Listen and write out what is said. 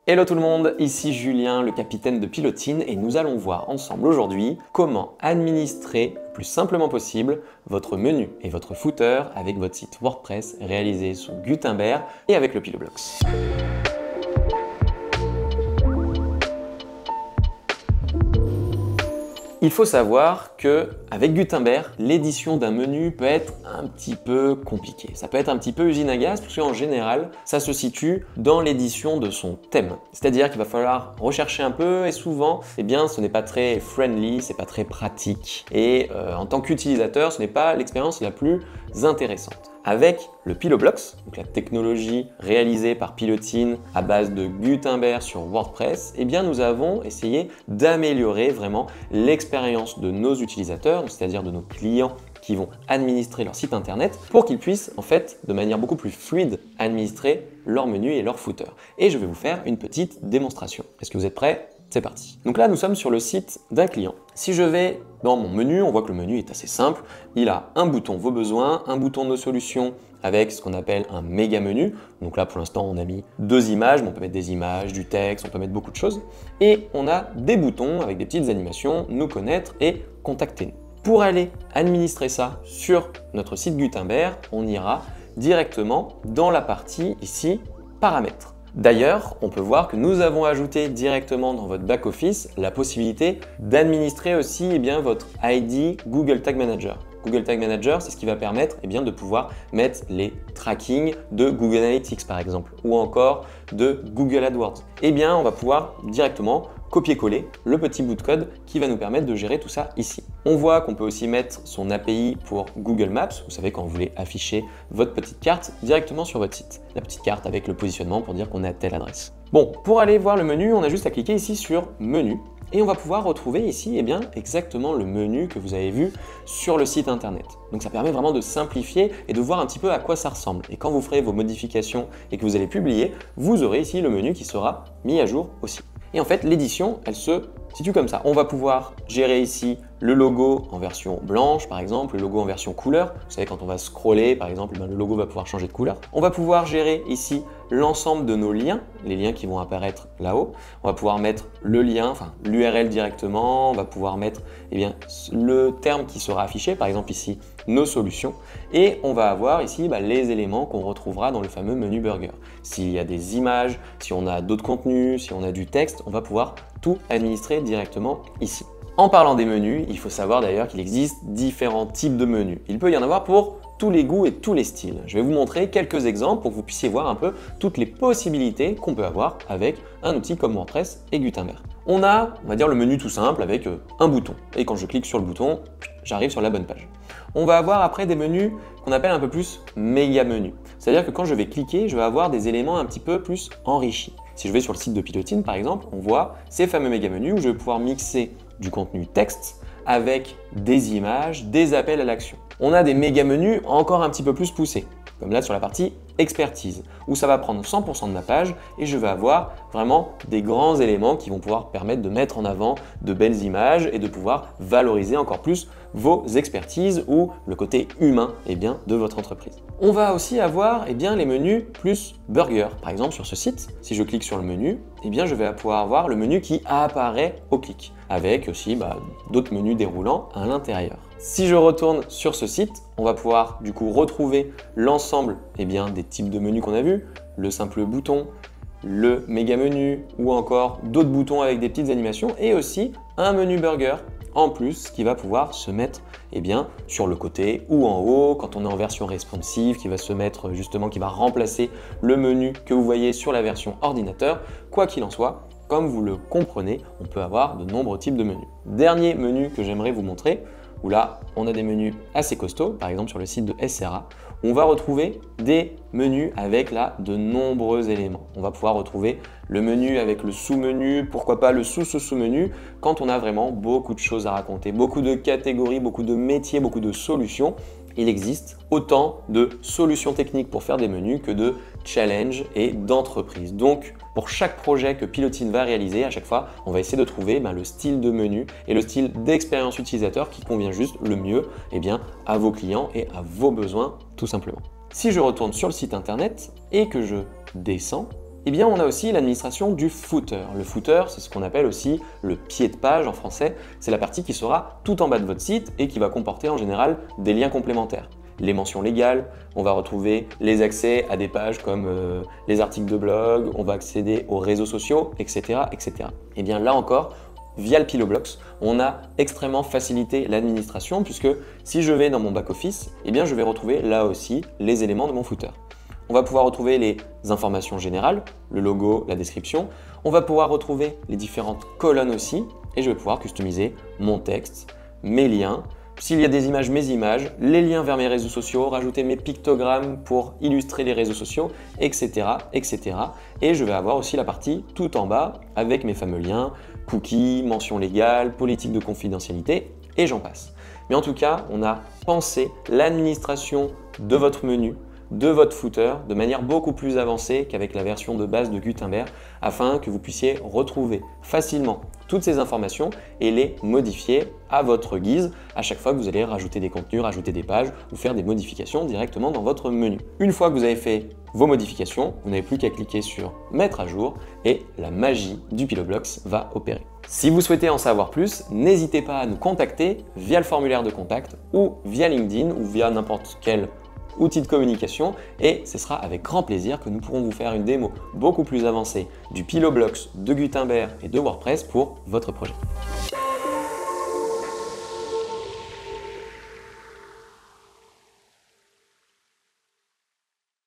Hello tout le monde, ici Julien, le capitaine de Pilotine, et nous allons voir ensemble aujourd'hui comment administrer le plus simplement possible votre menu et votre footer avec votre site WordPress réalisé sous Gutenberg et avec le Piloblox. Il faut savoir qu'avec Gutenberg, l'édition d'un menu peut être un petit peu compliquée. Ça peut être un petit peu usine à gaz parce qu'en général, ça se situe dans l'édition de son thème. C'est-à-dire qu'il va falloir rechercher un peu et souvent, ce n'est pas très friendly, c'est pas très pratique. Et en tant qu'utilisateur, ce n'est pas l'expérience la plus intéressante. Avec le Piloblox, donc la technologie réalisée par Pilotine à base de Gutenberg sur WordPress, nous avons essayé d'améliorer vraiment l'expérience de nos utilisateurs, c'est-à-dire de nos clients qui vont administrer leur site internet pour qu'ils puissent en fait de manière beaucoup plus fluide administrer leur menu et leur footer. Et je vais vous faire une petite démonstration. Est-ce que vous êtes prêts ? C'est parti. Donc là, nous sommes sur le site d'un client. Si je vais dans mon menu, on voit que le menu est assez simple. Il a un bouton Vos besoins, un bouton Nos solutions avec ce qu'on appelle un méga menu. Donc là, pour l'instant, on a mis 2 images, mais on peut mettre des images, du texte, on peut mettre beaucoup de choses. Et on a des boutons avec des petites animations, Nous connaître et Contacter-nous. Pour aller administrer ça sur notre site Gutenberg, on ira directement dans la partie ici, Paramètres. D'ailleurs, on peut voir que nous avons ajouté directement dans votre back-office la possibilité d'administrer aussi votre ID Google Tag Manager. Google Tag Manager, c'est ce qui va permettre de pouvoir mettre les trackings de Google Analytics par exemple, ou encore de Google AdWords. On va pouvoir directement copier-coller le petit bout de code qui va nous permettre de gérer tout ça ici. On voit qu'on peut aussi mettre son API pour Google Maps, vous savez quand vous voulez afficher votre petite carte directement sur votre site. La petite carte avec le positionnement pour dire qu'on est à telle adresse. Bon, pour aller voir le menu, on a juste à cliquer ici sur Menu et on va pouvoir retrouver ici exactement le menu que vous avez vu sur le site internet. Donc ça permet vraiment de simplifier et de voir un petit peu à quoi ça ressemble. Et quand vous ferez vos modifications et que vous allez publier, vous aurez ici le menu qui sera mis à jour aussi. Et en fait, l'édition, elle se situe comme ça. On va pouvoir gérer ici le logo en version blanche, par exemple, le logo en version couleur. Vous savez, quand on va scroller, par exemple, le logo va pouvoir changer de couleur. On va pouvoir gérer ici l'ensemble de nos liens, les liens qui vont apparaître là-haut. On va pouvoir mettre le lien, l'URL directement. On va pouvoir mettre le terme qui sera affiché, par exemple ici, nos solutions. Et on va avoir ici les éléments qu'on retrouvera dans le fameux menu burger. S'il y a des images, si on a d'autres contenus, si on a du texte, on va pouvoir tout administrer directement ici. En parlant des menus, il faut savoir d'ailleurs qu'il existe différents types de menus. Il peut y en avoir pour tous les goûts et tous les styles. Je vais vous montrer quelques exemples pour que vous puissiez voir un peu toutes les possibilités qu'on peut avoir avec un outil comme WordPress et Gutenberg. On a, le menu tout simple avec un bouton. Et quand je clique sur le bouton, j'arrive sur la bonne page. On va avoir après des menus qu'on appelle un peu plus méga menus. C'est-à-dire que quand je vais cliquer, je vais avoir des éléments un petit peu plus enrichis. Si je vais sur le site de Pilotine par exemple, on voit ces fameux méga menus où je vais pouvoir mixer du contenu texte avec des images, des appels à l'action. On a des méga menus encore un petit peu plus poussés, comme là sur la partie expertise, où ça va prendre 100% de ma page et je vais avoir vraiment des grands éléments qui vont pouvoir permettre de mettre en avant de belles images et de pouvoir valoriser encore plus vos expertises ou le côté humain de votre entreprise. On va aussi avoir les menus plus burger. Par exemple sur ce site, si je clique sur le menu, je vais pouvoir avoir le menu qui apparaît au clic, avec aussi d'autres menus déroulants à l'intérieur. Si je retourne sur ce site, on va pouvoir du coup retrouver l'ensemble des types de menus qu'on a vus, le simple bouton, le méga menu ou encore d'autres boutons avec des petites animations et aussi un menu burger en plus qui va pouvoir se mettre sur le côté ou en haut quand on est en version responsive, qui va se mettre qui va remplacer le menu que vous voyez sur la version ordinateur. Quoi qu'il en soit, comme vous le comprenez, on peut avoir de nombreux types de menus. Dernier menu que j'aimerais vous montrer, où là on a des menus assez costauds, par exemple sur le site de SRA, on va retrouver des menus avec là de nombreux éléments. On va pouvoir retrouver le menu avec le sous-menu, pourquoi pas le sous-sous-mous-menu, quand on a vraiment beaucoup de choses à raconter, beaucoup de catégories, beaucoup de métiers, beaucoup de solutions. Il existe autant de solutions techniques pour faire des menus que de challenges et d'entreprises. Donc, pour chaque projet que Pilotine va réaliser, à chaque fois, on va essayer de trouver le style de menu et le style d'expérience utilisateur qui convient juste le mieux à vos clients et à vos besoins tout simplement. Si je retourne sur le site internet et que je descends, Eh bien, on a aussi l'administration du footer. Le footer, c'est ce qu'on appelle aussi le pied de page en français. C'est la partie qui sera tout en bas de votre site et qui va comporter en général des liens complémentaires. Les mentions légales, on va retrouver les accès à des pages comme les articles de blog, on va accéder aux réseaux sociaux, etc. etc. Et bien là encore, via le Piloblox, on a extrêmement facilité l'administration puisque si je vais dans mon back-office, eh bien je vais retrouver là aussi les éléments de mon footer. On va pouvoir retrouver les informations générales, le logo, la description. On va pouvoir retrouver les différentes colonnes aussi et je vais pouvoir customiser mon texte, mes liens. S'il y a des images, mes images, les liens vers mes réseaux sociaux, rajouter mes pictogrammes pour illustrer les réseaux sociaux, etc., etc. Et je vais avoir aussi la partie tout en bas avec mes fameux liens, cookies, mentions légales, politique de confidentialité, et j'en passe. Mais en tout cas, on a pensé l'administration de votre menu, de votre footer de manière beaucoup plus avancée qu'avec la version de base de Gutenberg afin que vous puissiez retrouver facilement toutes ces informations et les modifier à votre guise à chaque fois que vous allez rajouter des contenus, rajouter des pages ou faire des modifications directement dans votre menu. Une fois que vous avez fait vos modifications, vous n'avez plus qu'à cliquer sur mettre à jour et la magie du Piloblox va opérer. Si vous souhaitez en savoir plus, n'hésitez pas à nous contacter via le formulaire de contact ou via LinkedIn ou via n'importe quel outil de communication et ce sera avec grand plaisir que nous pourrons vous faire une démo beaucoup plus avancée du Piloblox, de Gutenberg et de WordPress pour votre projet.